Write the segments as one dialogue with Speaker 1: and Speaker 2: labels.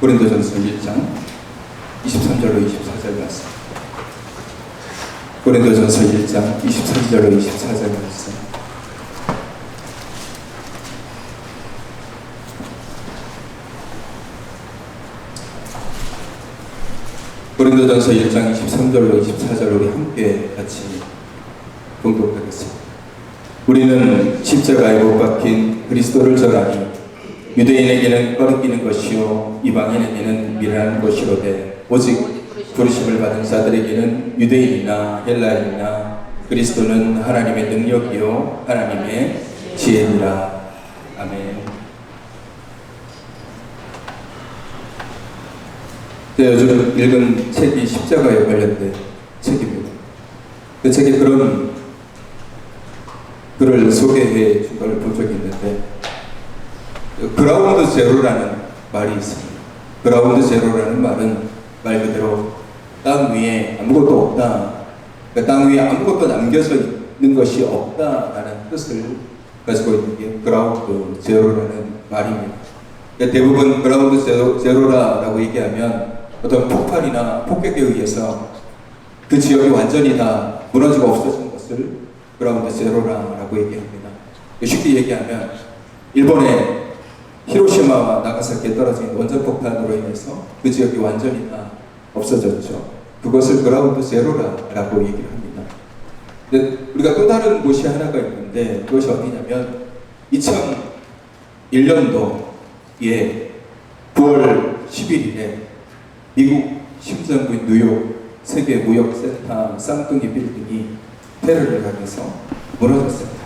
Speaker 1: 고린도전서 1장 23절로 24절 말씀. 고린도전서 1장 23절로 24절 말씀. 고린도전서 1장 23절로 24절 우리 함께 같이 봉독하겠습니다. 우리는 십자가에 못 박힌 그리스도를 전하니 유대인에게는 꺼리끼는 것이요 이방인에게는 미련한 것이로되 오직 부르심을 받은 자들에게는 유대인이나 헬라인이나 그리스도는 하나님의 능력이요 하나님의 지혜니라. 아멘. 제가 요즘 읽은 책이 십자가에 관련된 책입니다. 그 책에 그런 글을 소개해 준 걸 본 적이 있는데, 그라운드 제로라는 말이 있습니다. 그라운드 제로라는 말은 말 그대로 땅 위에 아무것도 없다, 그러니까 땅 위에 아무것도 남겨져 있는 것이 없다라는 뜻을 가지고 있는 게 그라운드 제로라는 말입니다. 그러니까 대부분 그라운드 제로라고 얘기하면 어떤 폭발이나 폭격에 의해서 그 지역이 완전히 다 무너지고 없어진 것을 그라운드 제로라고 얘기합니다. 쉽게 얘기하면 일본의 히로시마와 나가사키에 떨어진 원전폭탄으로 인해서 그 지역이 완전히 다 없어졌죠. 그것을 그라운드 제로라고 얘기를 합니다. 근데 우리가 또 다른 곳이 하나가 있는데 그것이 어디냐면 2001년도에 9월 11일에 미국 심장부인 뉴욕 세계무역센터 쌍둥이 빌딩이 테러를 당해서 무너졌습니다.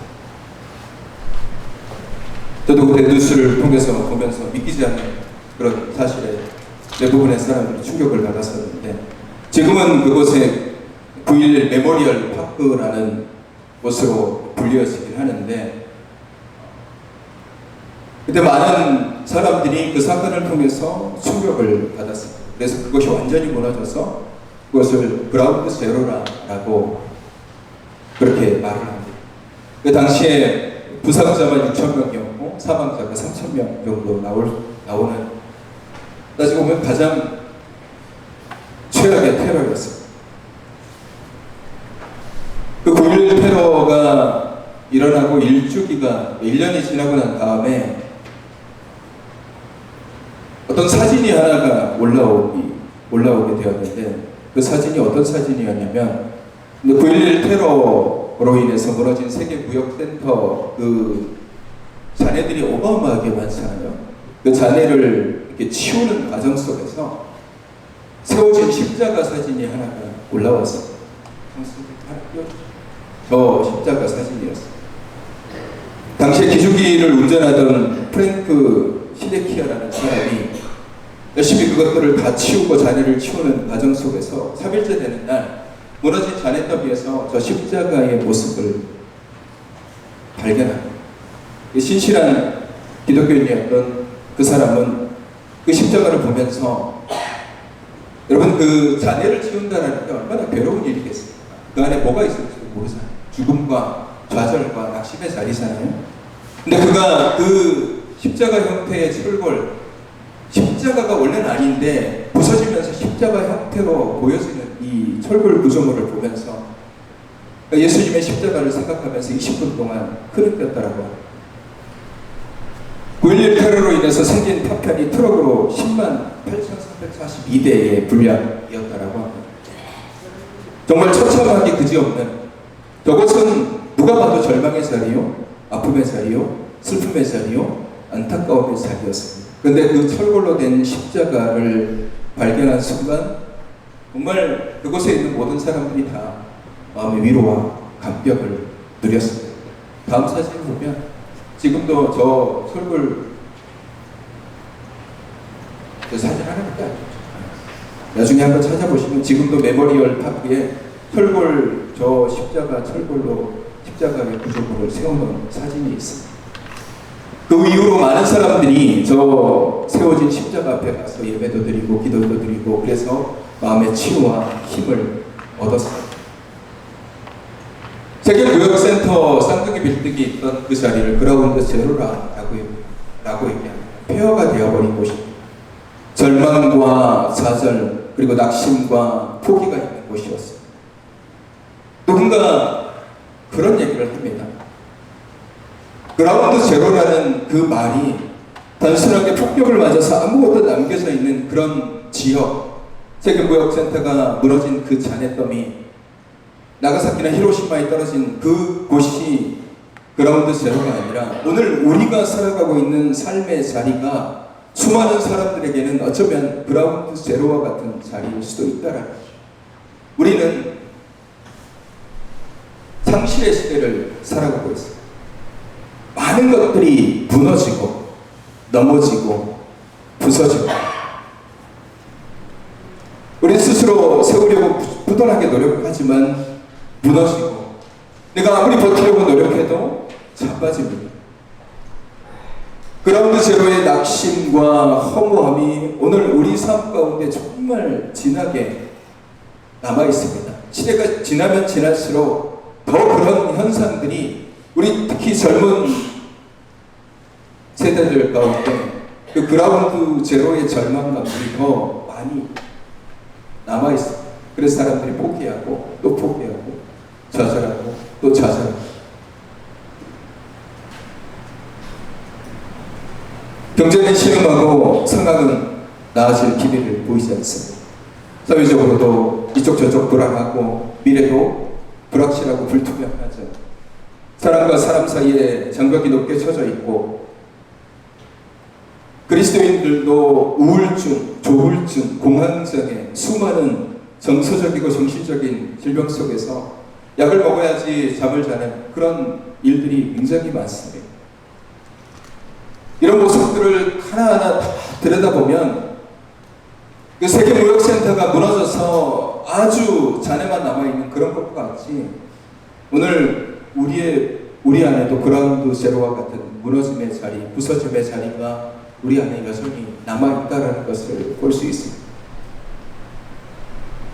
Speaker 1: 저도 그때 뉴스를 통해서 보면서 믿기지 않는 그런 사실에 대부분의 사람들이 충격을 받았었는데, 지금은 그곳에 9.11 메모리얼 파크라는 곳으로 불리어지긴 하는데, 그때 많은 사람들이 그 사건을 통해서 충격을 받았습니다. 그래서 그것이 완전히 무너져서 그것을 그라운드 제로라고 그렇게 말을 합니다. 그 당시에 부상자가 6,000명이었고 사망자가 3,000명 정도 나오는, 따지고 보면 가장 최악의 테러였습니다. 그 9.11 테러가 일어나고 1년이 지나고 난 다음에 어떤 사진이 하나가 올라오게 되었는데, 그 사진이 어떤 사진이었냐면 9.11 테러로 인해서 무너진 세계무역센터 그 잔해들이 어마어마하게 많잖아요. 그 잔해를 이렇게 치우는 과정 속에서 세워진 십자가 사진이 하나가 올라왔어요. 저 십자가 사진이었어요. 당시에 기중기를 운전하던 프랭크 시데키아라는 사람이 열심히 그것들을 다 치우고 잔해를 치우는 과정 속에서 3일째 되는 날 무너진 잔해더미에서 저 십자가의 모습을 발견합니다. 신실한 기독교인이었던 그 사람은 그 십자가를 보면서, 여러분 그 잔해를 치운다는 게 얼마나 괴로운 일이겠습니까? 그 안에 뭐가 있을지도 모르잖아요. 죽음과 좌절과 낙심의 자리잖아요. 근데 그가 그 십자가 형태의 철골, 십자가가 원래는 아닌데 부서지면서 십자가 형태로 보여지는 이 철골 구조물을 보면서 예수님의 십자가를 생각하면서 20분 동안 흐느꼈다라고 합니다. 9.11 테러로 인해서 생긴 파편이 트럭으로 108,342대의 분량이었다라고 합니다. 정말 처참하기 그지없는, 저것은 누가 봐도 절망의 자리요, 아픔의 자리요, 슬픔의 자리요, 안타까움의 자리였습니다. 그런데 그 철골로 된 십자가를 발견한 순간 정말 그곳에 있는 모든 사람들이 다 마음의 위로와 감격을 누렸습니다. 다음 사진을 보면 지금도 저 철골, 저 사진 하나밖에 안 줬죠. 나중에 한번 찾아보시면 지금도 메모리얼 파크에 철골, 저 십자가 철골로 십자가의 구조물을 세워놓은 사진이 있습니다. 그 이후로 많은 사람들이 저 세워진 십자가 앞에 가서 예배도 드리고 기도도 드리고, 그래서 마음의 치유와 힘을 얻었습니다. 세계무역센터 쌍둥이 빌딩이 있던 그 자리를 그라운드 제로라고 얘기합니다. 폐허가 되어버린 곳입니다. 절망과 좌절 그리고 낙심과 포기가 있는 곳이었어요. 누군가 그런 얘기를 합니다. 그라운드 제로라는 그 말이 단순하게 폭격을 맞아서 아무것도 남겨져 있는 그런 지역, 세계무역센터가 무너진 그 잔해더미, 나가사키나 히로시마에 떨어진 그 곳이 그라운드 제로가 아니라 오늘 우리가 살아가고 있는 삶의 자리가 수많은 사람들에게는 어쩌면 그라운드 제로와 같은 자리일 수도 있다라는 거죠. 우리는 상실의 시대를 살아가고 있어요. 많은 것들이 무너지고 넘어지고 부서지고 우리 스스로 세우려고 부단하게 노력하지만 무너지고 내가 아무리 버티려고 노력해도 자빠집니다. 그라운드 제로의 낙심과 허무함이 오늘 우리 삶 가운데 정말 진하게 남아 있습니다. 시대가 지나면 지날수록 더 그런 현상들이 우리 특히 젊은 세대들 가운데 그 그라운드 제로의 절망감들이 더 많이 남아 있습니다. 그래서 사람들이 포기하고 또 포기하고 좌절하고 또 좌절하고. 경제는 신음하고 상황은 나아질 기미를 보이지 않습니다. 사회적으로도 이쪽 저쪽 불안하고 미래도 불확실하고 불투명하죠. 사람과 사람 사이에 장벽이 높게 쳐져 있고 그리스도인들도 우울증, 조울증, 공황장애, 수많은 정서적이고 정신적인 질병 속에서 약을 먹어야지 잠을 자는 그런 일들이 굉장히 많습니다. 이런 모습들을 하나하나 다 들여다보면 그 세계무역센터가 무너져서 아주 잔해만 남아있는 그런 것과 같이 오늘 우리 안에도 그라운드 제로와 같은 무너짐의 자리, 부서짐의 자리가 우리 안에 여전히 남아있다는 것을 볼 수 있습니다.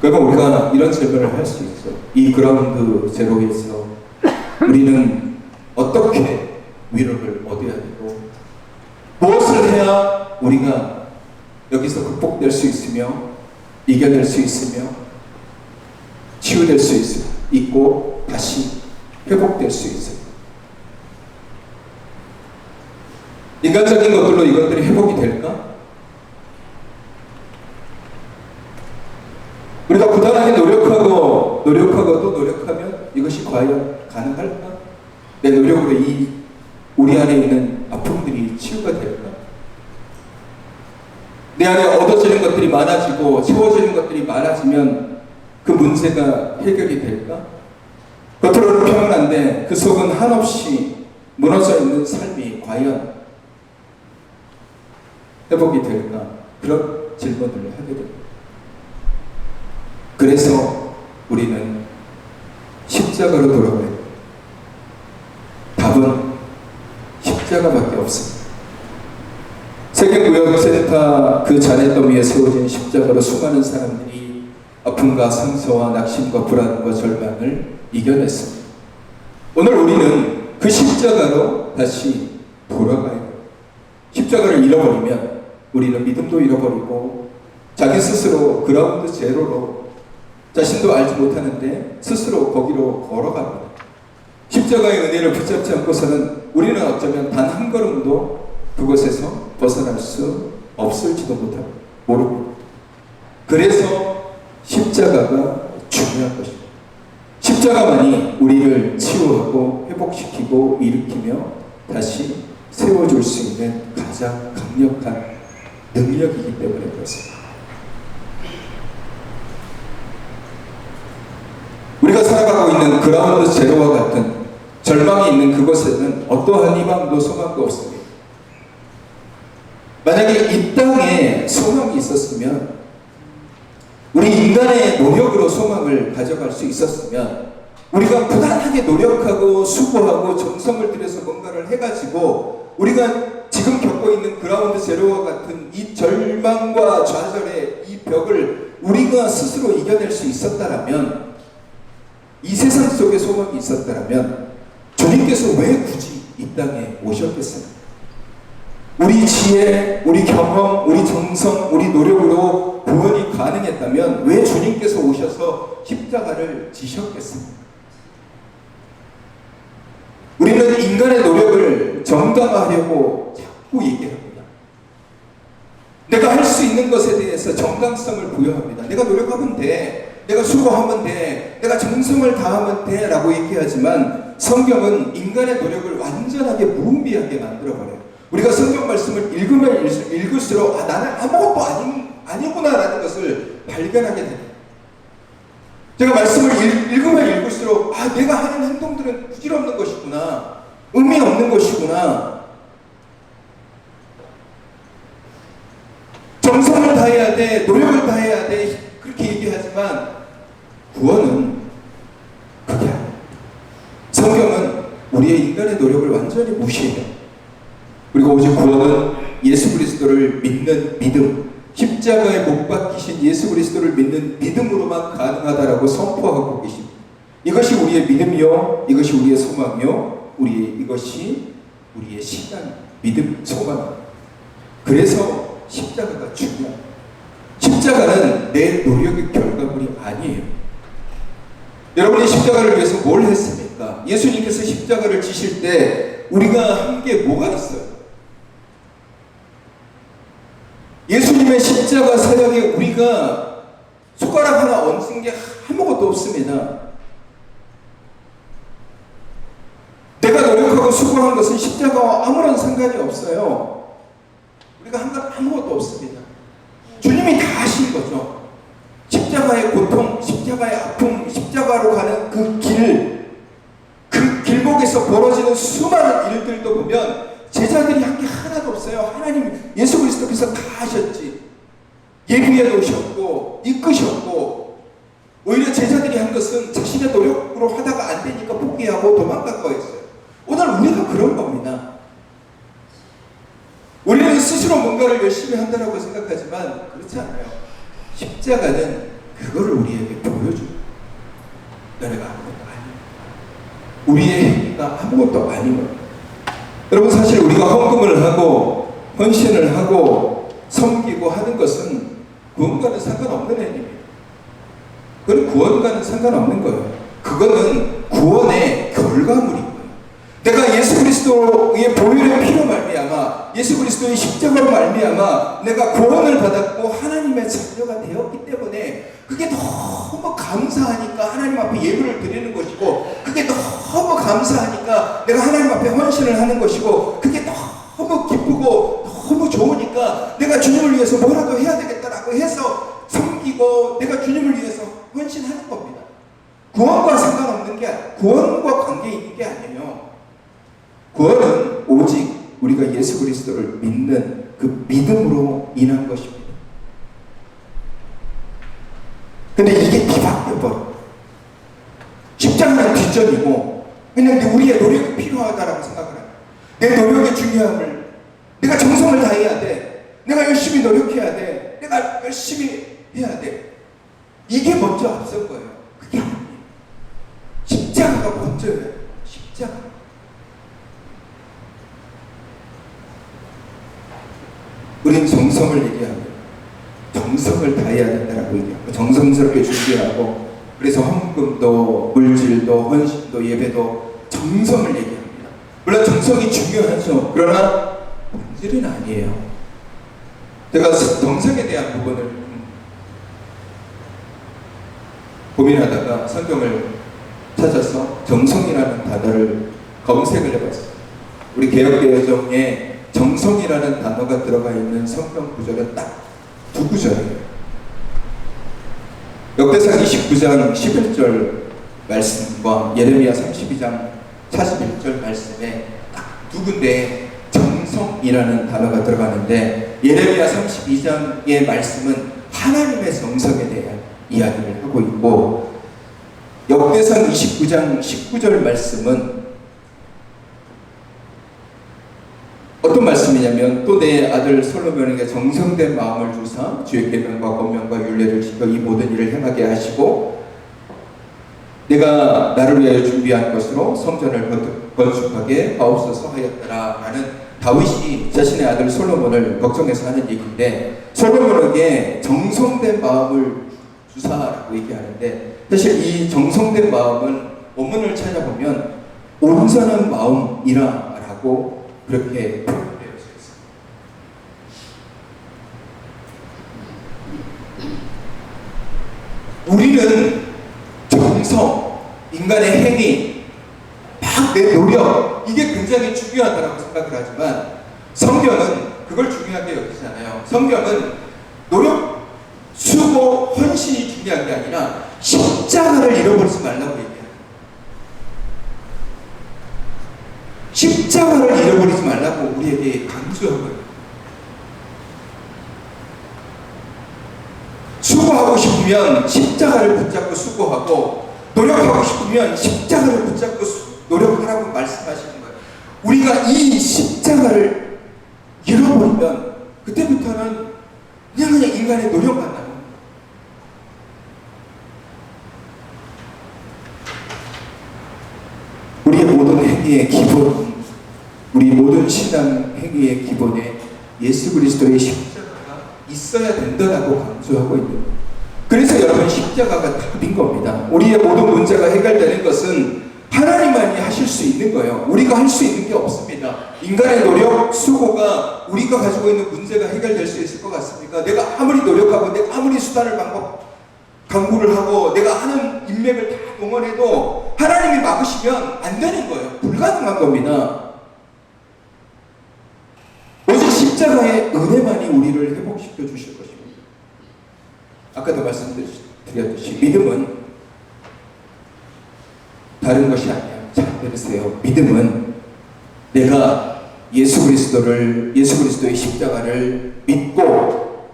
Speaker 1: 그러면 우리가 이런 질문을 할 수 있어요. 이 그라운드 제로에서 우리는 어떻게 위로를 얻어야 되고 무엇을 해야 우리가 여기서 극복될 수 있으며 이겨낼 수 있으며 치유될 수 있고 다시 회복될 수 있어요. 인간적인 것들로 이것들이 회복이 될까? 우리가 부단하게 노력하고 또 노력하면 이것이 과연 가능할까? 내 노력으로 우리 안에 있는 아픔들이 치유가 될까? 내 안에 얻어지는 것들이 많아지고 채워지는 것들이 많아지면 그 문제가 해결이 될까? 겉으로는 평안한데 그 속은 한없이 무너져 있는 삶이 과연 회복이 될까? 그런 질문을 하게 됩니다. 그래서 우리는 십자가로 돌아가야 됩니다. 답은 십자가밖에 없습니다. 세계무역센터 그 잔해더미에 세워진 십자가로 수많은 사람들이 아픔과 상처와 낙심과 불안과 절망을 이겨냈습니다. 오늘 우리는 그 십자가로 다시 돌아가야 돼요. 십자가를 잃어버리면 우리는 믿음도 잃어버리고 자기 스스로 그라운드 제로로 자신도 알지 못하는데 스스로 거기로 걸어갑니다. 십자가의 은혜를 붙잡지 않고서는 우리는 어쩌면 단 한 걸음도 그곳에서 벗어날 수 없을지도 모릅니다. 그래서 십자가가 중요한 것입니다. 십자가만이 우리를 치유하고 회복시키고 일으키며 다시 세워줄 수 있는 가장 강력한 능력이기 때문에 그렇습니다. 우리가 살아가고 있는 그라운드 제로와 같은 절망이 있는 그곳에는 어떠한 희망도 소망도 없습니다. 만약에 이 땅에 소망이 있었으면 우리 인간의 노력으로 소망을 가져갈 수 있었으면 우리가 부단하게 노력하고 수고하고 정성을 들여서 뭔가를 해가지고 우리가 지금 겪고 있는 그라운드 제로와 같은 이 절망과 좌절의 이 벽을 우리가 스스로 이겨낼 수 있었다라면 이 세상 속에 소망이 있었다면 주님께서 왜 굳이 이 땅에 오셨겠습니까? 우리 지혜, 우리 경험, 우리 정성, 우리 노력으로 구원이 가능했다면 왜 주님께서 오셔서 십자가를 지셨겠습니까? 우리는 인간의 노력을 정당화하려고 자꾸 얘기합니다. 내가 할 수 있는 것에 대해서 정당성을 부여합니다. 내가 노력하면 돼. 내가 수고하면 돼. 내가 정성을 다하면 돼. 라고 얘기하지만 성경은 인간의 노력을 완전하게 무의미하게 만들어버려요. 우리가 성경 말씀을 읽으면 읽을수록 나는 아무것도 아니구나 라는 것을 발견하게 됩니다. 제가 말씀을 읽으면 읽을수록 내가 하는 행동들은 부질없는 것이구나, 의미 없는 것이구나, 정성을 다해야 돼, 노력을 다해야 돼, 그렇게 얘기하지만 구원은 그게 아니에요. 성경은 우리의 인간의 노력을 완전히 무시해요. 그리고 오직 구원은 예수 그리스도를 믿는 믿음, 십자가에 못 박히신 예수 그리스도를 믿는 믿음으로만 가능하다라고 선포하고 계십니다. 이것이 우리의 믿음이요, 이것이 우리의 소망이요, 이것이 우리의 신앙, 믿음, 소망. 그래서 십자가가 중요합니다. 십자가는 내 노력의 결과물이 아니에요. 여러분이 십자가를 위해서 뭘 했습니까? 예수님께서 십자가를 지실 때 우리가 한 게 뭐가 있어요? 예수님의 십자가 사역에 우리가 손가락 하나 얹은 게 아무것도 없습니다. 내가 노력하고 수고한 것은 십자가와 아무런 상관이 없어요. 우리가 한 건 아무것도 없습니다. 주님이 다 하신 거죠. 십자가의 고통, 십자가의 아픔, 십자가로 가는 그 길목에서 벌어지는 수많은 일들도 보면 제자들이 한 게 하나도 없어요. 하나님, 예수 그리스도께서 다 하셨지. 예비해 놓으셨고, 이끄셨고, 오히려 제자들이 한 것은 자신의 노력으로 하다가 안 되니까 포기하고 도망간 거였어요. 오늘 우리가 그런 겁니다. 우리는 스스로 뭔가를 열심히 한다고 생각하지만 그렇지 않아요. 십자가는 그거를 우리에게 보여줍니다. 너네가 아무것도 아니야. 우리의 행위가 아무것도 아닌 겁니다. 여러분, 사실 우리가 헌금을 하고 헌신을 하고 섬기고 하는 것은 구원과는 상관없는 행위입니다. 그건 구원과는 상관없는 거예요. 그거는 구원의 결과물인 거예요. 내가 예수 그리스도의 보혈의 피로 말미암아, 예수 그리스도의 십자가로 말미암아 내가 구원을 받았고 하나님의 자녀가 되었기 때문에 그게 너무 감사하니까 하나님 앞에 예물을 드리는 것이고, 그게 너무 감사하니까 내가 하나님 앞에 헌신을 하는 것이고, 그게 너무 기쁘고 너무 좋으니까 내가 주님을 위해서 뭐라도 해야 되겠다라고 해서 섬기고 내가 주님을 위해서 헌신하는 겁니다. 구원과 상관없는 게, 구원과 관계 있는 게 아니에요. 구원은 오직 우리가 예수 그리스도를 믿는 그 믿음으로 인한 것입니다. 근데 이게 뒤바뀌어버려. 십자가는 뒷전이고, 그냥 우리의 노력이 필요하다라고 생각을 해요. 내 노력의 중요함을, 내가 정성을 다해야 돼, 내가 열심히 노력해야 돼, 내가 열심히 해야 돼, 이게 먼저 앞선 거예요. 그게 아니에요. 십자가가 먼저예요. 십자가. 우린 정성을 얘기하고 정성을 다해야 된다라고 얘기하고 정성스럽게 준비하고, 그래서 헌금도 물질도 헌신도 예배도 정성을 얘기합니다. 물론 정성이 중요하죠. 그러나 본질은 아니에요. 제가 정성에 대한 부분을 고민하다가 성경을 찾아서 정성이라는 단어를 검색을 해봤어요. 우리 개역개정에 정성이라는 단어가 들어가 있는 성경 구절은 딱 두 구절이에요. 역대상 29장 11절 말씀과 예레미야 32장 41절 말씀에 딱 두 군데에 정성이라는 단어가 들어가는데, 예레미야 32장의 말씀은 하나님의 정성에 대한 이야기를 하고 있고, 역대상 29장 19절 말씀은 어떤 말씀이냐면, 또 내 아들 솔로몬에게 정성된 마음을 주사 주의 계명과 권명과 율례를 지켜 이 모든 일을 행하게 하시고, 내가 나를 위하여 준비한 것으로 성전을 건축하게 하옵소서 하였더라 라는 다윗이 자신의 아들 솔로몬을 걱정해서 하는 얘기인데, 솔로몬에게 정성된 마음을 주사라고 얘기하는데, 사실 이 정성된 마음은 원문을 찾아보면 온전한 마음이라고 그렇게 표현되어 있습니다. 우리는 정성, 인간의 행위, 막 내 노력, 이게 굉장히 중요하다고 생각을 하지만 성경은 그걸 중요하게 여기지 않아요. 성경은 노력, 수고, 헌신이 중요한 게 아니라 십자가를 잃어버리지 말라고 얘기해요. 십자가를 잃어버리지 말라고 우리에게 강조하고요. 수고하고 싶으면 십자가를 붙잡고 수고하고, 노력하고 싶으면 십자가를 붙잡고 노력하라고 말씀하시는 거예요. 우리가 이 십자가를 잃어버리면 그때부터는 그냥 인간의 노력만 나옵니다. 우리의 모든 행위의 기본, 우리 모든 신앙 행위의 기본에 예수 그리스도의 십자가가 있어야 된다고 강조하고 있는 거예요. 그래서 여러분, 십자가가 답인 겁니다. 우리의 모든 문제가 해결되는 것은 하나님만이 하실 수 있는 거예요. 우리가 할 수 있는 게 없습니다. 인간의 노력, 수고가 우리가 가지고 있는 문제가 해결될 수 있을 것 같습니까? 내가 아무리 노력하고, 내가 아무리 수단을 강구를 하고, 내가 하는 인맥을 다 동원해도 하나님이 막으시면 안 되는 거예요. 불가능한 겁니다. 오직 십자가의 은혜만이 우리를 회복시켜 주실 것입니다. 아까도 말씀드렸듯이 믿음은 다른 것이 아니야. 잘 들으세요. 믿음은 내가 예수 그리스도의 십자가를 믿고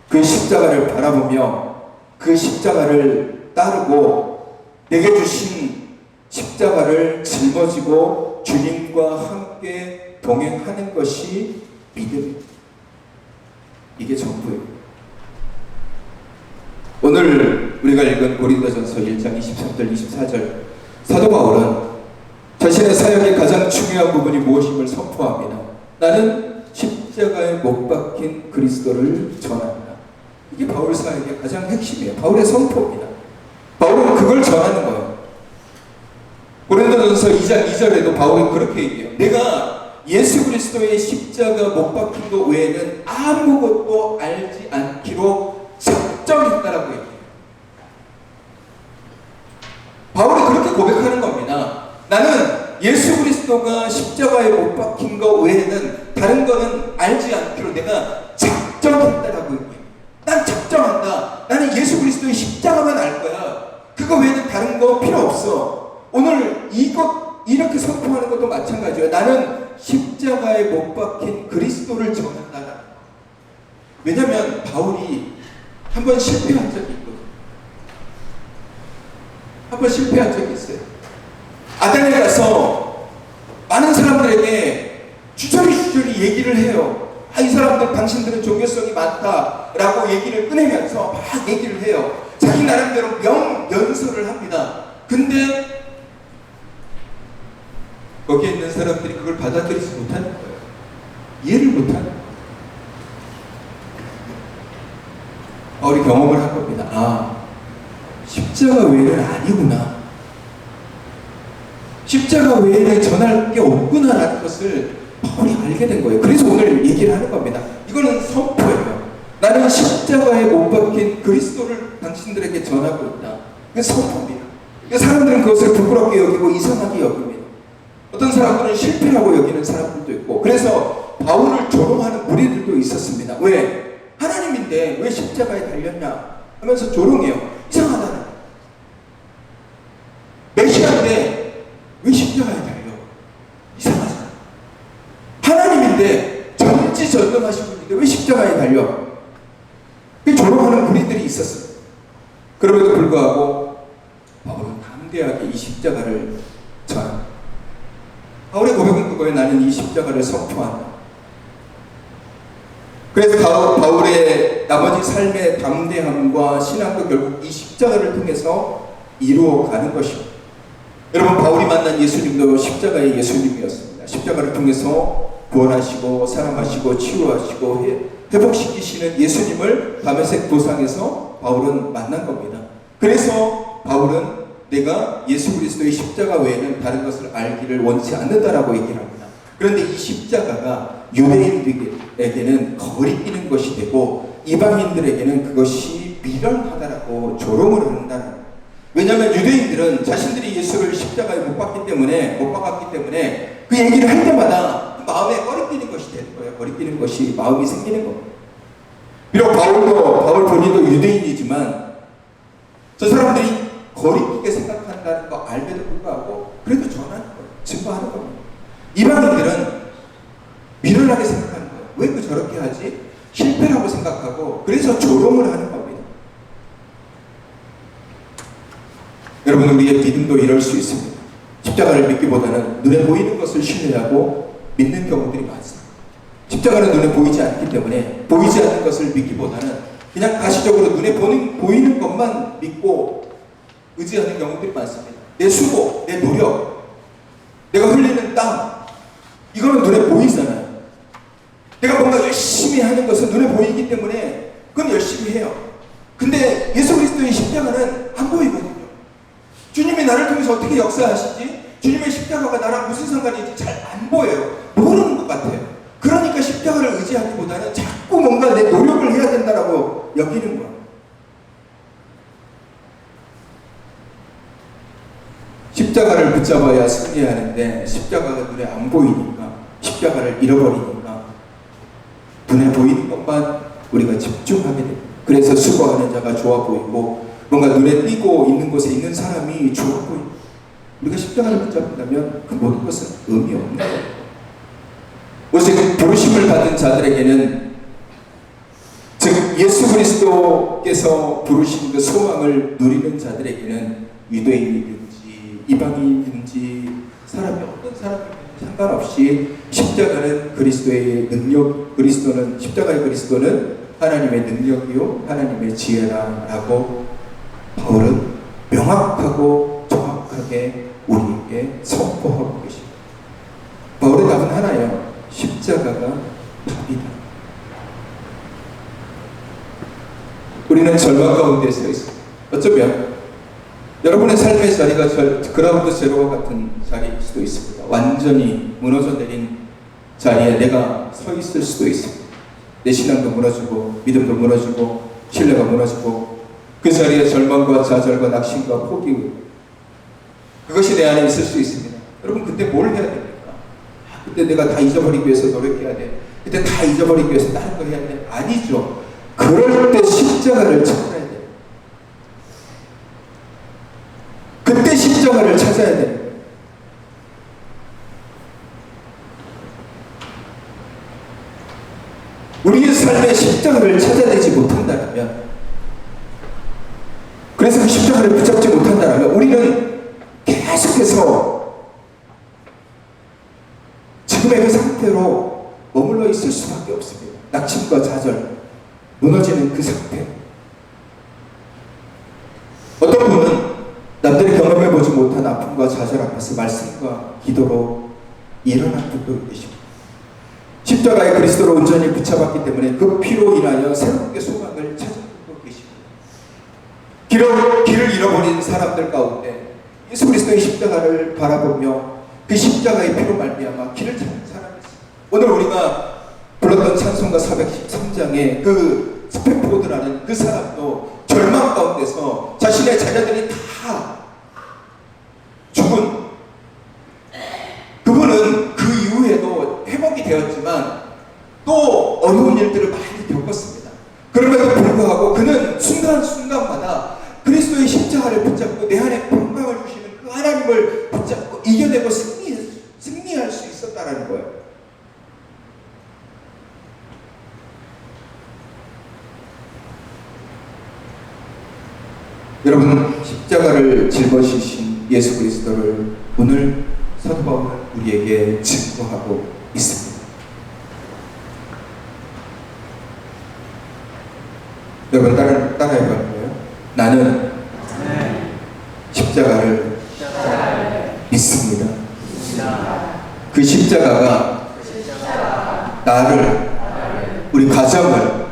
Speaker 1: 그 십자가를 바라보며 그 십자가를 따르고 내게 주신 십자가를 짊어지고 주님과 함께 동행하는 것이 믿음입니다. 이게 전부예요. 오늘 우리가 읽은 고린도전서 1장 23절 24절, 사도 바울은 자신의 사역의 가장 중요한 부분이 무엇임을 선포합니다. 나는 십자가에 못 박힌 그리스도를 전합니다. 이게 바울 사역의 가장 핵심이에요. 바울의 선포입니다. 바울은 그걸 전하는 거예요. 고린도전서 2장 2절에도 바울이 그렇게 얘기해요. 내가 예수 그리스도의 십자가 못 박힌 것 외에는 아무것도 알지 않기로 작정했다라고 얘기해요. 바울이 그렇게 고백하는 겁니다. 나는 예수 그리스도가 십자가에 못 박힌 것 외에는 다른 거는 알지 않기로 내가 작정했다라고 얘기해요. 난 작정한다. 나는 예수 그리스도의 십자가만 알 거야. 그거 외에는 다른 거 필요 없어. 오늘 이렇게 선포하는 것도 마찬가지예요. 나는 십자가에 못 박힌 그리스도를 전한다. 왜냐하면 바울이 한번 실패한 적이 있거든요. 한번 실패한 적이 있어요. 아덴에 가서 많은 사람들에게 주저리 얘기를 해요. 이 사람들, 당신들은 종교성이 많다라고 얘기를 꺼내면서 막 얘기를 해요. 자기 나름대로 명연설을 합니다. 근데 거기에 있는 사람들이 그걸 받아들이지 못하는 거예요. 이해를 못하는 거예요. 우리 경험을 한 겁니다. 십자가 외에는 아니구나. 십자가 외에는 전할 게 없구나라는 것을 바울이 알게 된 거예요. 그래서 오늘 얘기를 하는 겁니다. 이거는 선포예요. 나는 십자가에 못 박힌 그리스도를 당신들에게 전하고 있다. 이게 선포입니다. 사람들은 그것을 부끄럽게 여기고 이상하게 여깁니다. 어떤 사람들은 실패라고 여기는 사람들도 있고, 그래서 바울을 조롱하는 무리들도 있었습니다. 왜? 하나님인데 왜 십자가에 달렸냐 하면서 조롱해요. 이상하다는. 메시아인데 왜 십자가에 달려? 이상하잖아. 하나님인데 전지전능하신 분인데 왜 십자가에 달려? 조롱하는 무리들이 있었어요. 그럼에도 불구하고 바울은 담대하게 이 십자가를 전합니다. 바울의 고백은 그거예요. 나는 이 십자가를 선포한다. 그래서 바울의 나머지 삶의 담대함과 신앙도 결국 이 십자가를 통해서 이루어가는 것입니다. 여러분, 바울이 만난 예수님도 십자가의 예수님이었습니다. 십자가를 통해서 구원하시고 사랑하시고 치유하시고 회복시키시는 예수님을 다메섹 도상에서 바울은 만난 겁니다. 그래서 바울은 내가 예수 그리스도의 십자가 외에는 다른 것을 알기를 원치 않는다라고 얘기를 합니다. 그런데 이 십자가가 유대인들에게는 거리끼는 것이 되고 이방인들에게는 그것이 미련하다라고 조롱을 한다는 거예요. 왜냐하면 유대인들은 자신들이 예수를 십자가에 못 박았기 때문에 그 얘기를 할 때마다 그 마음에 거리끼는 것이 되는 거예요. 거리끼는 것이 마음이 생기는 겁니다. 비록 바울 본인도 유대인이지만 저 사람들이 거리끼게 생각한다는 거 알면도 불구하고 그래도 전하는 거예요. 증거하는 겁니다. 이방인들은 미련하게 생각하는 거예요. 왜 그 저렇게 하지? 실패라고 생각하고 그래서 조롱을 하는 겁니다. 여러분, 우리의 믿음도 이럴 수 있습니다. 십자가를 믿기보다는 눈에 보이는 것을 신뢰하고 믿는 경우들이 많습니다. 십자가는 눈에 보이지 않기 때문에 보이지 않는 것을 믿기보다는 그냥 가시적으로 눈에 보이는 것만 믿고 의지하는 경우들이 많습니다. 내 수고, 내 노력, 내가 흘리는 땀, 이거는 눈에 보이잖아요. 내가 뭔가 열심히 하는 것은 눈에 보이기 때문에 그건 열심히 해요. 근데 예수 그리스도의 십자가는 안 보이거든요. 주님이 나를 통해서 어떻게 역사하시지? 주님의 십자가가 나랑 무슨 상관인지 잘 안 보여요. 모르는 것 같아요. 그러니까 십자가를 의지하기보다는 자꾸 뭔가 내 노력을 해야 된다라고 여기는 거예요. 십자가를 붙잡아야 승리하는데 십자가가 눈에 안 보이니까, 십자가를 잃어버리니까 눈에 보이는 것만 우리가 집중하게 됩니다. 그래서 수고하는 자가 좋아 보이고 뭔가 눈에 띄고 있는 곳에 있는 사람이 좋아 보입니다. 우리가 십자가를 붙잡는다면 그 모든 것은 의미 없는 거예요. 오직 부르심을 받은 자들에게는, 즉 예수 그리스도께서 부르신 그 소망을 누리는 자들에게는 유대인이든지 이방인이든지 사람이 어떤 사람이든지 상관없이 십자가는 그리스도의 능력, 십자가의 그리스도는 하나님의 능력이요 하나님의 지혜라라고 바울은 명확하고 정확하게 우리에게 선포하고 계십니다. 바울의 답은 하나예요. 십자가가 답이다. 우리는 절망 가운데 서 있습니다. 어쩌면 여러분의 삶의 자리가 그라운드 제로와 같은 자리일 수도 있습니다. 완전히 무너져 내린 자리에 내가 서 있을 수도 있습니다. 내 신앙도 무너지고 믿음도 무너지고 신뢰가 무너지고 그 자리에 절망과 좌절과 낙심과 포기, 그것이 내 안에 있을 수 있습니다. 여러분, 그때 뭘 해야 됩니까? 그때 내가 다 잊어버리기 위해서 노력해야 돼. 그때 다 잊어버리기 위해서 다른 거 해야 돼. 아니죠. 그럴 때 십자가를 찾아야 돼. 그때 십자가를 찾아야 돼. 우리의 삶에 십자가를 찾아내지 못한다면, 그래서 그 십자가를 붙잡지 못한다면 우리는 계속해서 지금의 그 상태로 머물러 있을 수밖에 없습니다. 낙심과 좌절, 무너지는 그 상태. 어떤 분은 남들이 경험해보지 못한 아픔과 좌절 앞에서 말씀과 기도로 일어난 분도 계십니다. 십자가의 그리스도로 온전히 붙잡았기 때문에 그 피로 인하여 새롭게 소망을 찾은 분도 계십니다. 길을 잃어버린 사람들 가운데 예수 그리스도의 십자가를 바라보며 그 십자가의 피로 말미암아 길을 찾는 사람이 있습니다. 오늘 우리가 불렀던 찬송가 413장의 그 스페포드라는 그 사람도 절망 가운데서 자신의 자녀들이 다 죽은, 그분은 그 이후에도 회복이 되었지만 또 어려운 일들을 많이 겪었습니다. 그럼에도 불구하고 그는 순간순간마다 그리스도의 십자가를 붙잡고 내 안에 평강을 주시는 그 하나님을 붙잡고 이겨내고 승리할 수 있었다라는 거예요. 여러분, 십자가를 짊어지신 예수 그리스도를 오늘 사도 바울은 우리에게 증거하고 있습니다. 여러분, 따라해볼까요? 나는 십자가를 믿습니다. 그 십자가가 나를, 우리 가정을,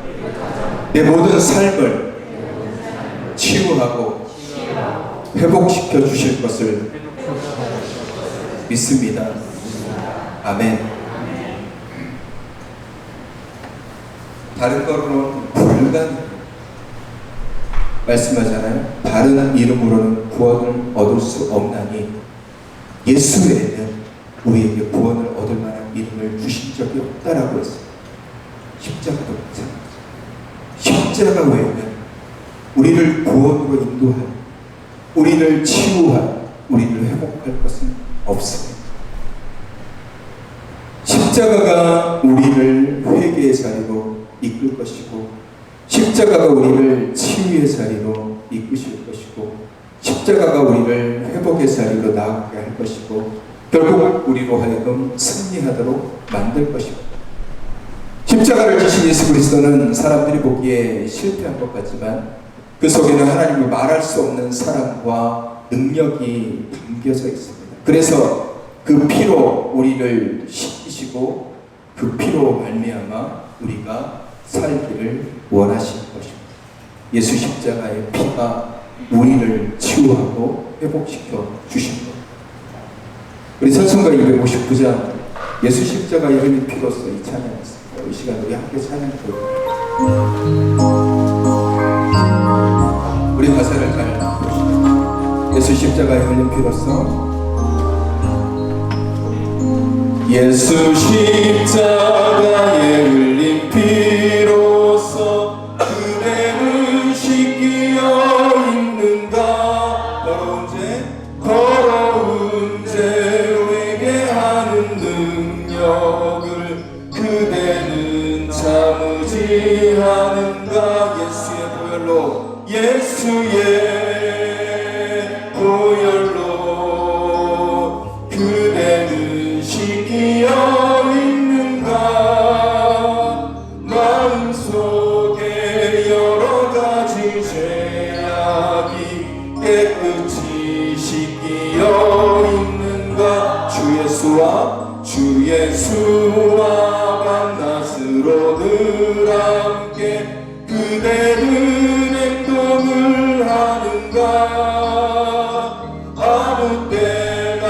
Speaker 1: 내 모든 삶을 치유하고 회복시켜 주실 것을 믿습니다. 아멘. 다른 거로는 불가능 말씀하잖아요. 다른 이름으로는 구원을 얻을 수 없나니 예수 외에는 우리에게 구원을 얻을 만한 이름을 주신 적이 없다라고 했어요. 십자가도 마찬가지. 십자가 외에는 우리를 구원으로 인도할, 우리를 치유할, 우리를 회복할 것은 없습니다. 십자가가 우리를 회개의 자리로 이끌 것이고, 십자가가 우리를 치유의 자리로 이끄실 것이고, 십자가가 우리를 회복의 자리로 나아가게 할 것이고, 결국 우리로 하여금 승리하도록 만들 것입니다. 십자가를 지신 예수 그리스도는 사람들이 보기에 실패한 것 같지만 그 속에는 하나님이 말할 수 없는 사랑과 능력이 담겨져 있습니다. 그래서 그 피로 우리를 씻기시고 그 피로 말미암아 우리가 살기를 원하시는 것입니다. 예수 십자가의 피가 우리를 치유하고 회복시켜 주신 것. 우리 찬송가 259장 예수 십자가의 흘린 피로써 이 찬양했습니다. 이 시간 우리 함께 찬양하고 우리 가사를 잘 보시죠. 예수 십자가의 흘린 피로써, 예수 십자가의 흘린 피로써 그대는 씻기어 있는가. 더러운 죄 회개하는 능력을 그대는 참으지 않은가. 예수의 보혈로 그대는 씻기어 있는가. 마음속에 여러 가지 죄악이 깨끗이 씻기어 있는가. 주 예수와 밤낮으로 늘 함께 그대는 행동을 하는가. 아무 때나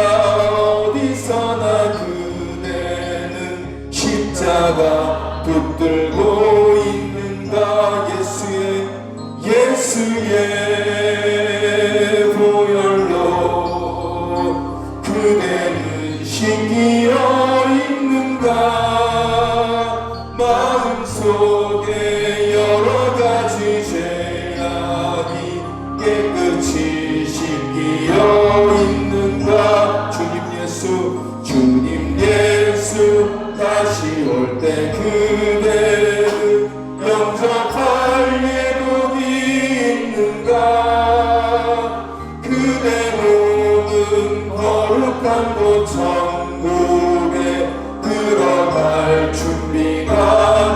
Speaker 1: 어디서나 그대는 십자가 붙들고 있는가. 예수의 보혈로 그대는 씻기어 있는가. 마음속에 여러 가지 죄악이 깨끗이 씻기어 있는가. 주님 예수 다시 올 때 그대를 영접할 예복이 있는가. 그대 모든 거룩한 곳 천국에 들어갈 준비가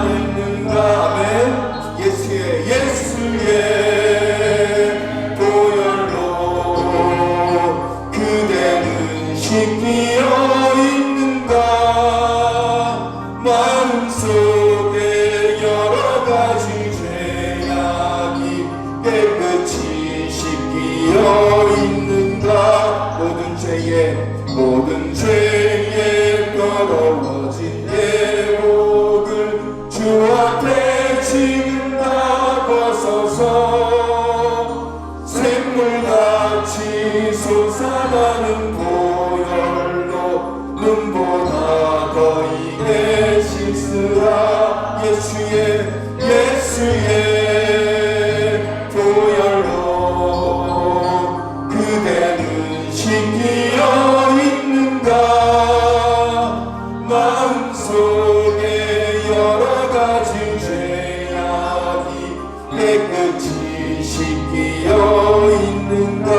Speaker 1: 됐는가. 아멘. 예수의 보혈로 그대는 씻기어 있는가. 마음속에 여러 가지 죄악이 깨끗이 씻기어 있는가. 모든 죄에 더러워진 예복을 주 앞에 지금 다 벗어서 샘물같이 솟아나는 보혈로 눈보다 더 이게 씻으라. 예수의 보혈로 그대는 씻기어 있는가. 마음속에 여러 가지 죄악이 깨끗이 씻기어 있는가.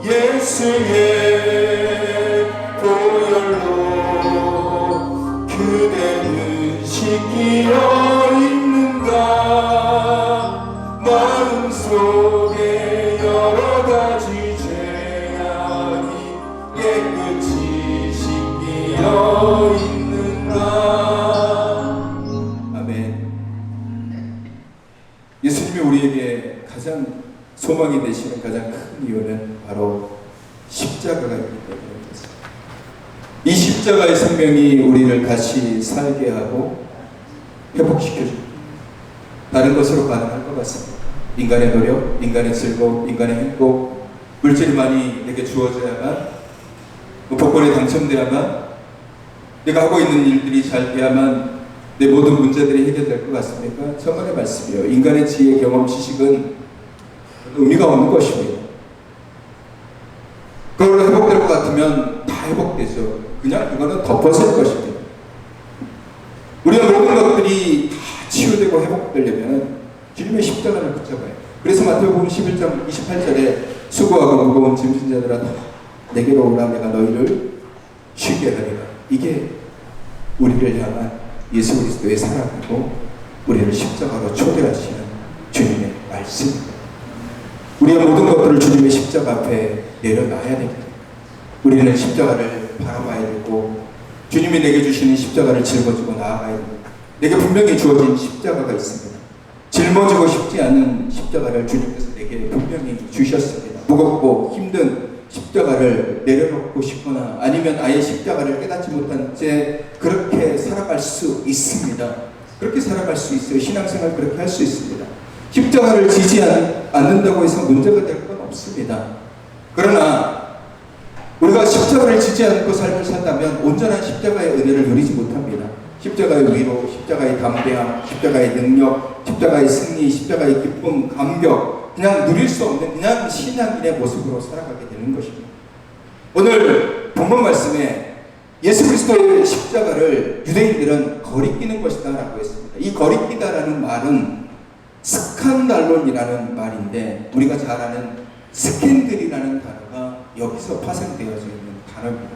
Speaker 1: 예수의 보혈로 그대는 씻기어 있는가. 예수님이 우리에게 가장 소망이 되시는 가장 큰 이유는 바로 십자가가 있기 때문입니다. 이 십자가의 생명이 우리를 다시 살게 하고 회복시켜줍니다. 다른 것으로 가능할 것 같습니다. 인간의 노력, 인간의 즐거움, 인간의 행복, 물질이 많이 내게 주어져야만, 복권에 당첨돼야만, 내가 하고 있는 일들이 잘 돼야만 내 모든 문제들이 해결될 것 같습니까? 천만의 말씀이요. 인간의 지혜, 경험, 지식은 의미가 없는 것입니다. 그걸로 회복될 것 같으면 다 회복되죠. 그냥 이거는 덮어질 것입니다. 우리가 모든 것들이 다 치유되고 회복되려면 주님의 십자가를 붙잡아요. 그래서 마태복음 11장 28절에 수고하고 무거운 짐진 자들아 내게로 오라 내가 너희를 쉬게 하리라. 이게 우리를 향한 예수 그리스도의 사랑이고 우리를 십자가로 초대하시는 주님의 말씀입니다. 우리의 모든 것들을 주님의 십자가 앞에 내려놔야 됩니다. 우리는 십자가를 바라봐야 되고 주님이 내게 주시는 십자가를 짊어지고 나아가야 됩니다. 내게 분명히 주어진 십자가가 있습니다. 짊어지고 싶지 않은 십자가를 주님께서 내게 분명히 주셨습니다. 무겁고 힘든 십자가를 내려놓고 싶거나 아니면 아예 십자가를 깨닫지 못한 채 그렇게 살아갈 수 있습니다. 그렇게 살아갈 수 있어요. 신앙생활 그렇게 할 수 있습니다. 십자가를 지지 않는다고 해서 문제가 될 건 없습니다. 그러나 우리가 십자가를 지지 않고 삶을 산다면 온전한 십자가의 은혜를 누리지 못합니다. 십자가의 위로, 십자가의 담대함, 십자가의 능력, 십자가의 승리, 십자가의 기쁨, 감격, 그냥 누릴 수 없는 그냥 신앙인의 모습으로 살아가게 되는 것입니다. 오늘 본문 말씀에 예수 그리스도의 십자가를 유대인들은 거리끼는 것이다 라고 했습니다. 이 거리끼다라는 말은 스칸달론이라는 말인데 우리가 잘 아는 스캔들이라는 단어가 여기서 파생되어져 있는 단어입니다.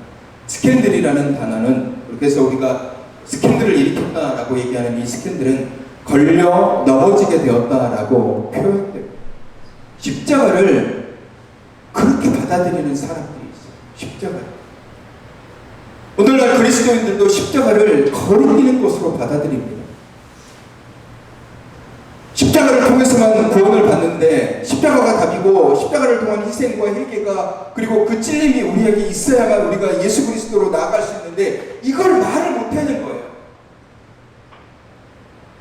Speaker 1: 스캔들이라는 단어는 그래서 우리가 스캔들을 일으켰다라고 얘기하는 이 스캔들은 걸려 넘어지게 되었다라고 표현됩니다. 십자가를 그렇게 받아들이는 사람들이 있어요. 십자가. 오늘날 그리스도인들도 십자가를 거리끼는 것으로 받아들입니다. 십자가를 통해서만 구원을 받는데 십자가가 답이고 십자가를 통한 희생과 회개가 그리고 그 찔림이 우리에게 있어야만 우리가 예수 그리스도로 나아갈 수 있는데 이걸 말을 못하는 거예요.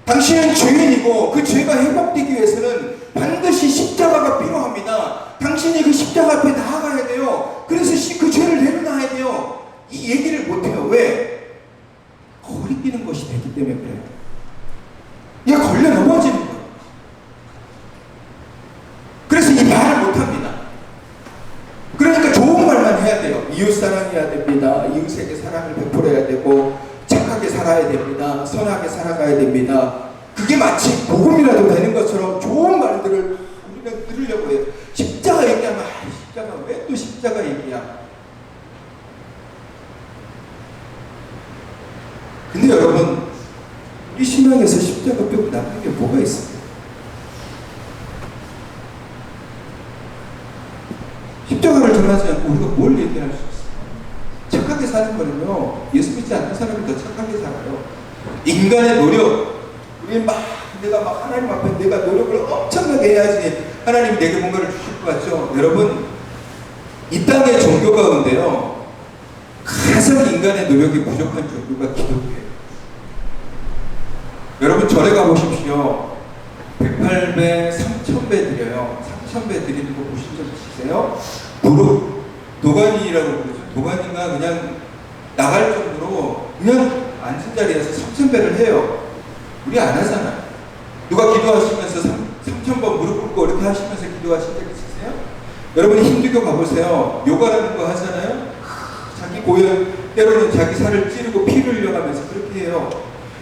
Speaker 1: 당신은 죄인이고 그 죄가 회복되기 위해서는 반드시 십자가가 필요합니다. 당신이 그 십자가 앞에 나아가야 돼요. 그래서 그 죄를 내려놔야 돼요. 이 얘기를 못해요. 왜? 거리끼는 것이 되기 때문에 그래요. 얘가 걸려 넘어지는 거예요. 그래서 이 말을 못합니다. 그러니까 좋은 말만 해야 돼요. 이웃 사랑해야 됩니다. 이웃에게 사랑을 베풀어야 되고 착하게 살아야 됩니다. 선하게 살아가야 됩니다. 그게 마치 복음이라도 되는 것처럼 좋은 말들을 우리는 들으려고 해요. 십자가 얘기하면 십자가 왜 또 십자가 얘기야? 근데 여러분 우리 신앙에서 십자가 빼고 남는 게 뭐가 있습니까? 십자가를 전하지 않고 우리가 뭘 얘기할 수 있어요? 착하게 사는 거는요, 예수 믿지 않는 사람이 더 착하게 살아요. 인간의 노력, 우리 내가 하나님 앞에 내가 노력을 엄청나게 해야지 하나님이 내게 뭔가를 주실 것 같죠? 여러분, 이 땅의 종교 가운데요, 가장 인간의 노력이 부족한 종교가 기독교예요. 여러분, 절에 가보십시오. 108배, 3000배 드려요. 3000배 드리는 거 보신 적 있으세요? 무릎, 도가니라고 그러죠. 도가니가 그냥 나갈 정도로 그냥 앉은 자리에서 3000배를 해요. 우리 안 하잖아요. 누가 기도하시면서 3000번 무릎 꿇고 이렇게 하시면서 기도하신 적 있으세요? 여러분 힌두교 가보세요. 요가라는 거 하잖아요. 자기 고열, 때로는 자기 살을 찌르고 피를 흘려가면서 그렇게 해요.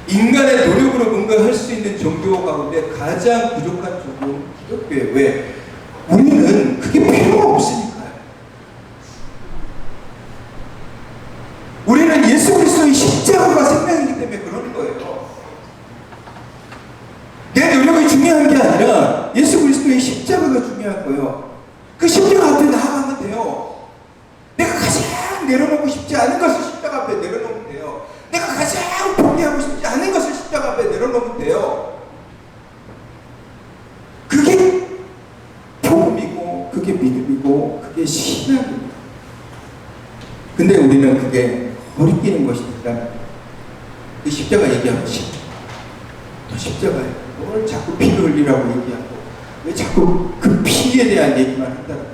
Speaker 1: 인간의 노력으로 뭔가 할 수 있는 종교 가운데 가장 부족한 종교는 기독교예요. 왜? 우리는 그게 필요가 없으니까요. 우리는 예수 그리스도의 십자가가 생명이기 때문에 그러는 거예요. 내 노력이 중요한 게 아니라 예수 그리스도의 십자가가 중요한 거예요. 그 십자가 앞에 나아가면 돼요. 내가 가장 내려놓고 싶지 않은 것을 십자가 앞에 내려놓으면 돼요. 내가 가장 포기하고 싶지 않은 것을 십자가 앞에 내려놓으면 돼요. 그게 신앙입니다. 근데 우리는 그게 거리끼는 것이 아니라 그 십자가 얘기하고 싶어. 또 십자가에 뭘 자꾸 피를 흘리라고 얘기하고 왜 자꾸 그 피에 대한 얘기만 한다고.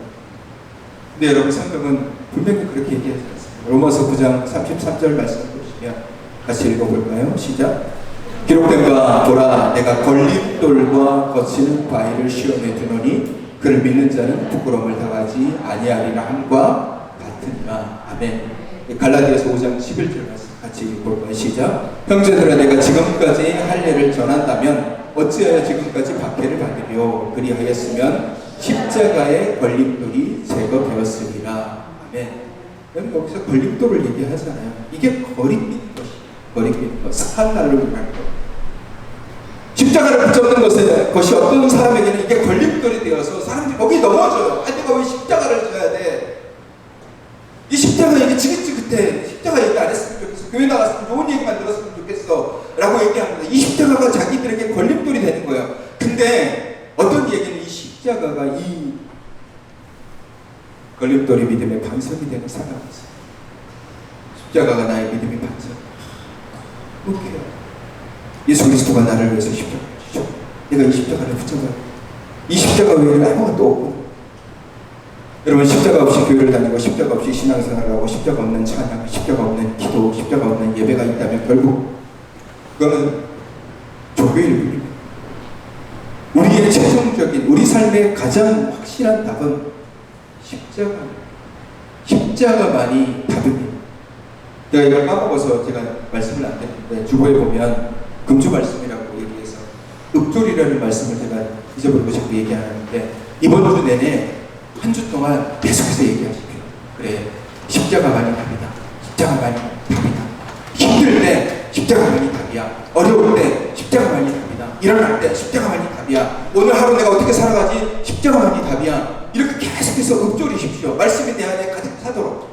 Speaker 1: 근데 여러분 성경은 분명히 그렇게 얘기하지 않습니다. 로마서 9장 33절 말씀 보시면 같이 읽어볼까요? 시작. 기록된 바 보라 내가 걸림돌과 거치는 바위를 시험에 두노니 그를 믿는 자는 부끄러움을 당하지 아니하리라 함과 같으니라. 아멘. 갈라디아서 5장 11절 말씀 같이 읽어볼까요? 시작. 형제들아 내가 지금까지 할 일을 전한다면 어찌하여 지금까지 박해를 받으려 그리하였으면 십자가의 걸림돌이 제거되었으리라. 아멘. 여기서 걸림돌을 얘기하잖아요. 이게 거리끼는 거리끼는 것, 사날로 말하는 것. 십자가를 붙잡는 것이 어떤 사람에게는 이게 걸림돌이 되어서 사람들이 거기 넘어져요. 아니 내가 왜 십자가를 져야 돼? 이 십자가 얘기 지긋지긋해. 십자가 얘기 안 했으면 좋겠어. 교회 나갔으면 좋은 얘기만 들었으면 좋겠어 라고 얘기합니다. 이 십자가가 자기들에게 걸림돌이 되는 거예요. 근데 어떤 얘기는 이 십자가가 이 걸림돌이 믿음의 반석이 되는 사람이 있어요. 십자가가 나의 믿음의 반석. 그렇게요. 예수 그리스도가 나를 위해서 십자가를 지죠. 내가 이 십자가를 붙잡아요. 이 십자가 외에는 아무것도 없고. 여러분 십자가 없이 교회를 다니고 십자가 없이 신앙생활을 하고 십자가 없는 찬양, 십자가 없는 기도, 십자가 없는 예배가 있다면 결국 그거는 조교일 뿐입니다. 우리의 최종적인 우리 삶의 가장 확실한 답은 십자가만이 답입니다. 제가 이걸 까먹어서 제가 말씀을 안 드렸는데 주보에 보면 금주 말씀이라고 얘기해서 읍조리라는 말씀을 제가 잊어버리고 자꾸 얘기하는데 이번 주 내내 한 주 동안 계속해서 얘기하십시오. 그래 십자가만이 답이다. 십자가만이 답이다. 힘들 때 십자가만이 답이야. 어려울 때 십자가만이 답이다. 일어날 때 십자가만이 답이야. 오늘 하루 내가 어떻게 살아가지? 십자가만이 답이야. 이렇게 계속해서 읍조리십시오. 말씀에 대한 가득 차도록.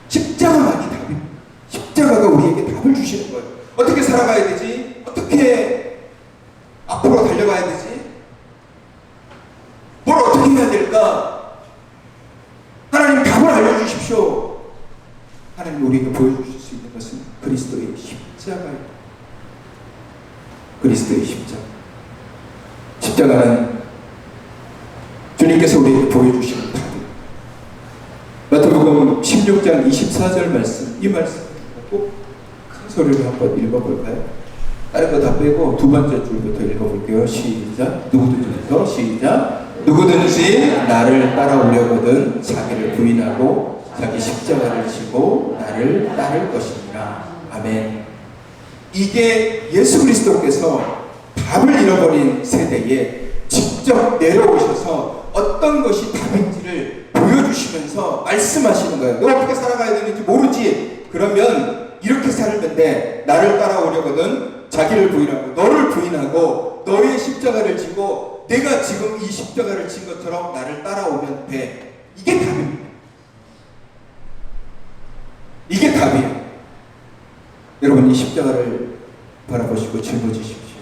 Speaker 1: 십자가만이 답입니다. 십자가가 우리에게 답을 주시는 거예요. 어떻게 살아가야 되지? 어떻게 앞으로 달려가야 되지? 뭘 어떻게 해야 될까? 하나님 답을 알려주십시오. 하나님 우리에게 보여주실 수 있는 것은 그리스도의 십자가입니다. 그리스도의 십자가. 십자가는 주님께서 우리에게 보여주시는 답입니다. 마태복음 16장 24절 말씀, 이 말씀 꼭 큰 소리로 한번 읽어볼까요? 다른 거 다 빼고 두 번째 줄부터 읽어볼게요. 시작. 누구든지부터 시작. 누구든지 나를 따라오려거든 자기를 부인하고 자기 십자가를 지고 나를 따를 것이니라. 아멘. 이게 예수 그리스도께서 답을 잃어버린 세대에 직접 내려오셔서 어떤 것이 답인지를 보여주시면서 말씀하시는 거예요. 너 어떻게 살아가야 되는지 모르지? 그러면 이렇게 살면 돼. 나를 따라오려거든 자기를 부인하고 너를 부인하고 너의 십자가를 지고 내가 지금 이 십자가를 진 것처럼 나를 따라오면 돼. 이게 답입니다. 이게 답이에요. 여러분 이 십자가를 바라보시고 짊어지십시오.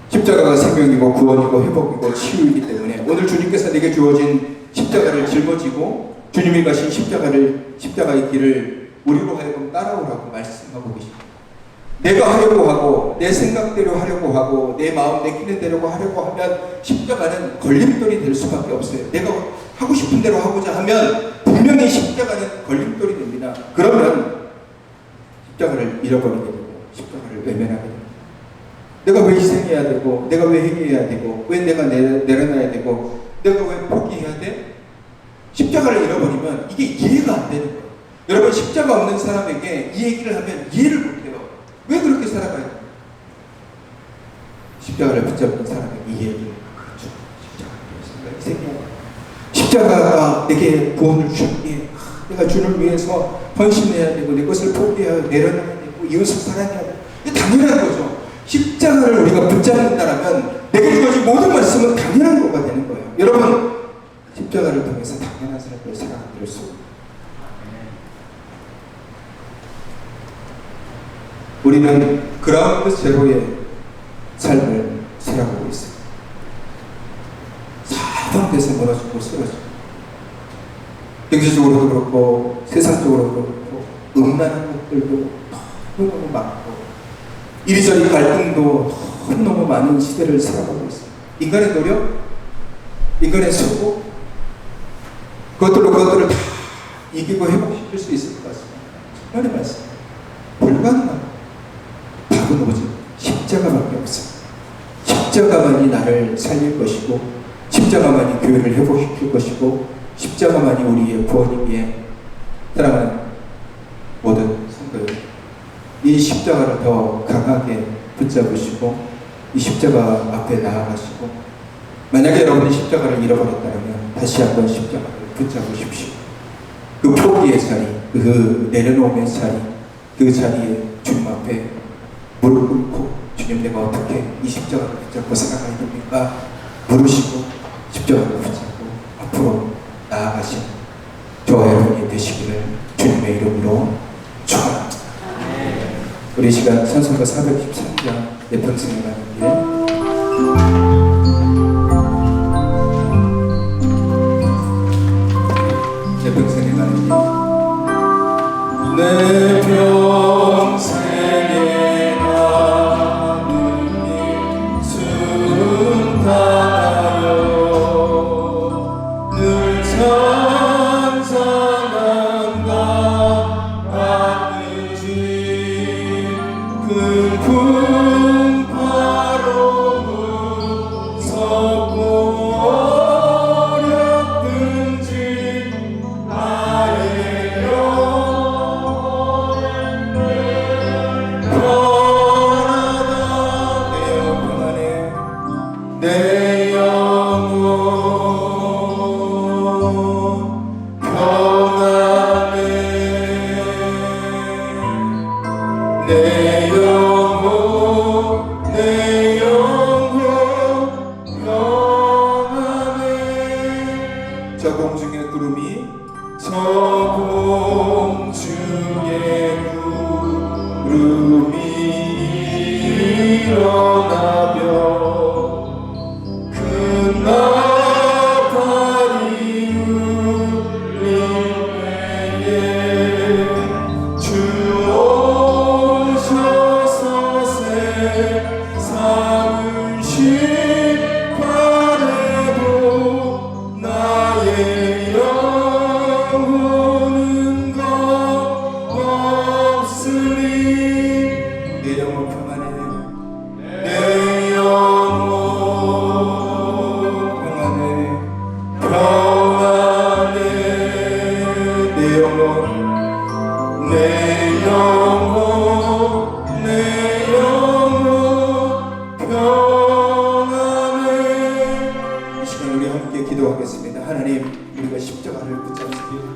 Speaker 1: 십자가가 생명이고 구원이고 회복이고 치유이기 때문에 오늘 주님께서 내게 주어진 십자가를 짊어지고 주님이 가신 십자가의 길을 우리로 하여금 따라오라고 말씀하고 계십니다. 내가 하려고 하고 내 생각대로 하려고 하고 내 마음 내키는 대로 하려고 하면 십자가는 걸림돌이 될 수밖에 없어요. 내가 하고 싶은 대로 하고자 하면 분명히 십자가는 걸림돌이 됩니다. 그러면 십자가를 잃어버리게 되고 십자가를 외면하게 됩니다. 내가 왜 희생해야 되고 내가 왜 회개해야 되고 왜 내가 내려놔야 되고 내가 왜 포기해야 돼? 십자가를 잃어버리면 이게 이해가 안 되는 거예요. 여러분 십자가 없는 사람에게 이 얘기를 하면 이해를 못해요. 왜 그렇게 살아가야 돼? 십자가를 붙잡는 사람에게 이 얘기를 그렇죠. 십자가를 희생해야 돼. 십자가가 내게 구원을 주셨기에 내가 주를 위해서 헌신해야 되고 내 것을 포기해야 내려놔야 되고 이웃을 사랑해야 되고 이게 당연한 거죠. 십자가를 우리가 붙잡는다면 내게 주어진 모든 말씀은 당연한 거가 되는 거예요. 여러분 십자가를 통해서 당연한 사람을 살아갈 수 있습니다. 우리는 그라운드 제로의 삶을 살아가고 있습니다. 사방에서 무너지고 쓰러지고 경제적으로도 그렇고 세상적으로도 그렇고 음란한 것들도 너무너무 많고 이리저리 갈등도 너무너무 많은 시대를 살아가고 있습니다. 인간의 노력, 인간의 수고, 그것들을 다 이기고 회복시킬 수 있을 것 같습니다. 하나님의 말씀 불가능한 답은 오직 십자가밖에 없습니다. 십자가만이 나를 살릴 것이고, 십자가만이 교회를 회복시킬 것이고, 십자가만이 우리의 구원이기에 사랑하는 모든 성도들, 이 십자가를 더 강하게 붙잡으시고 이 십자가 앞에 나아가시고, 만약에 여러분이 십자가를 잃어버렸다면 다시 한번 십자가를 붙잡으십시오. 그 포기의 자리, 그 내려놓음의 자리, 그 자리에 주님 앞에 무릎 꿇고, 주님 내가 어떻게 이 십자가를 붙잡고 살아가야 됩니까? 물으시고 십자가를 붙잡고 앞으로 나아가신 저와 여러분이 되시기를 주님의 이름으로 축원합니다. 우리 시간 찬송가 413장 내 평생에 가는 길. 내 평생에 가는 길. 내 평생에 가는 길 순탄하여 늘 찬양함과 받는지 큰 풍파로 무섭고 어렵든지 나의 영혼을 편안하다. 내 영혼 평안해. 내 영혼 평안해. 저 공중의 구름이 일어나며 큰 나팔이 울릴 때에 주 오셔서 세상을 심판해도 나의 영혼은 겁없으니. 내 영혼 평안해. 내 영혼 평안해. 평안해. 내 영혼 평안해. 이 시간 우리 함께 기도하겠습니다. 하나님, 우리가 십자가를 붙잡습니다.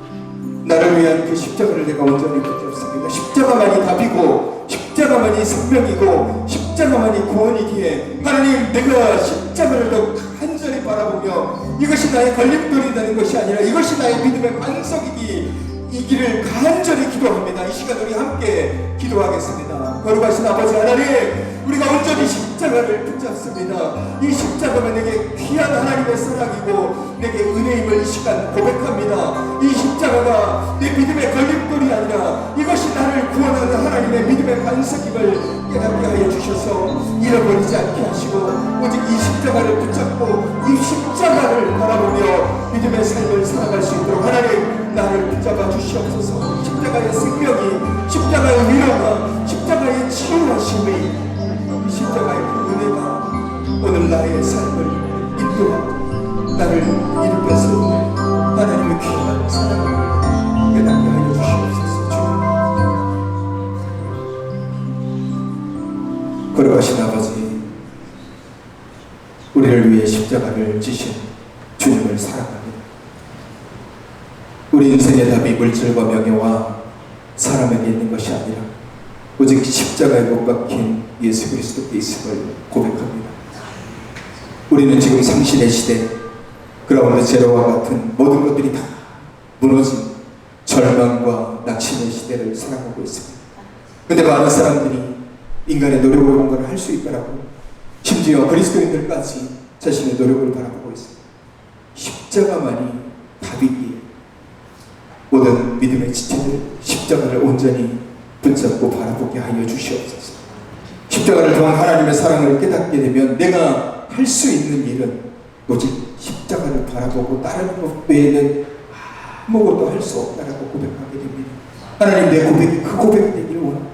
Speaker 1: 나를 위한 그 십자가를 내가 온전히 붙잡습니다. 십자가만이 답이고, 십자가만이 생명이고, 십자가만이 구원이기에 하나님, 내가 십자가를 더 간절히 바라보며 이것이 나의 걸림돌이 되는 것이 아니라 이것이 나의 믿음의 반석이기를 간절히 기도합니다. 이 시간 우리 함께 기도하겠습니다. 거룩하신 아버지 하나님, 우리가 온전히 십자가를 붙잡습니다. 이 십자가가 내게 귀한 하나님의 사랑이고 내게 은혜임을 이 시간 고백합니다. 이 십자가가 내 믿음의 걸림돌이 아니라 이것이 나를 구원하는 하나님의 믿음의 반석임을 깨닫게 하여 주셔서 잃어버리지 않게 하시고 오직 이 십자가를 붙잡고 이 십자가를 바라보며 믿음의 삶을 살아갈 수 있도록 하나님 나를 붙잡아 주시옵소서. 십자가의 생명이, 십자가의 위로가, 십자가의 치유하심이, 십자가의 그 은혜가 오늘 나의 삶을 인도하고 나를 일으켜 세우는 하나님의 귀한 사랑을 깨닫게 하여 주시옵소서. 주님, 거룩하신 아버지, 우리를 위해 십자가를 지신 주님을 사랑합니다. 우리 인생의 답이 물질과 명예와 사람에게 있는 것이 아니라 오직 십자가에 못 박힌 예수 그리스도께 있음을 고백합니다. 우리는 지금 상실의 시대, 그라운드 제로와 같은 모든 것들이 다 무너진 절망과 낙심의 시대를 살아가고 있습니다. 그런데 많은 사람들이 인간의 노력으로 뭔가를 할 수 있다라고, 심지어 그리스도인들까지 자신의 노력을 바라보고 있습니다. 십자가만이 답이기에 모든 믿음의 지체들 십자가를 온전히 붙잡고 바라보게 하여 주시옵소서. 십자가를 통한 하나님의 사랑을 깨닫게 되면 내가 할 수 있는 일은 오직 십자가를 바라보고 따르는 것 외에는 아무것도 할 수 없다라고 고백하게 됩니다. 하나님, 내 고백이 그 고백이 되기를 원합니다.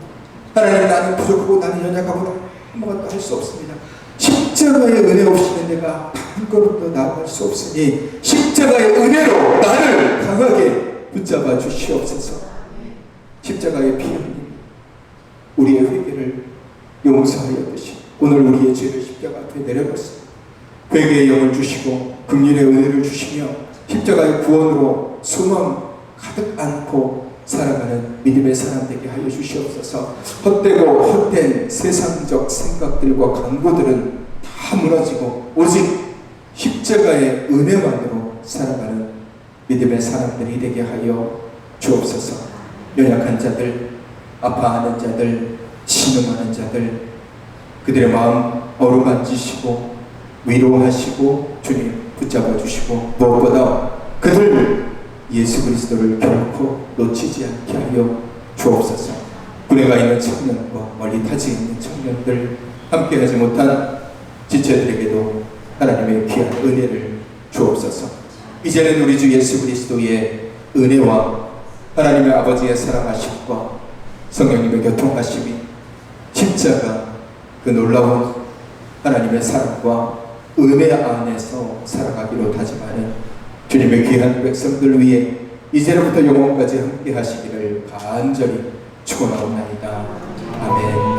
Speaker 1: 하나님, 나는 부족하고 나는 연약하고 아무것도 할 수 없습니다. 십자가의 은혜 없이는 내가 한 걸음도 나아갈 수 없으니 십자가의 은혜로 나를 강하게 붙잡아 주시옵소서. 십자가의 피 흘림 우리의 회개를 용서하여 주시고 오늘 우리의 죄를 십자가 앞에 내려놓습니다. 회개의 영을 주시고 긍휼의 은혜를 주시며 십자가의 구원으로 소망 가득 안고 살아가는 믿음의 사람 되게 하여 주시옵소서. 헛되고 헛된 세상적 생각들과 강구들은 다 무너지고 오직 십자가의 은혜만으로 살아가는 믿음의 사람들이 되게 하여 주옵소서. 연약한 자들, 아파하는 자들, 신음하는 자들, 그들의 마음 어루만지시고 위로하시고 주님 붙잡아 주시고 무엇보다 그들 예수 그리스도를 결코 놓치지 않게 하여 주옵소서. 군에가 있는 청년과 멀리 타지 있는 청년들, 함께하지 못한 지체들에게도 하나님의 귀한 은혜를 주옵소서. 이제는 우리 주 예수 그리스도의 은혜와 하나님의 아버지의 사랑하심과 성령님의 교통하심이 십자가 그 놀라운 하나님의 사랑과 은혜 안에서 살아가기로 다짐하는 주님의 귀한 백성들 위해 이제로부터 영원까지 함께 하시기를 간절히 축원하옵나이다. 아멘.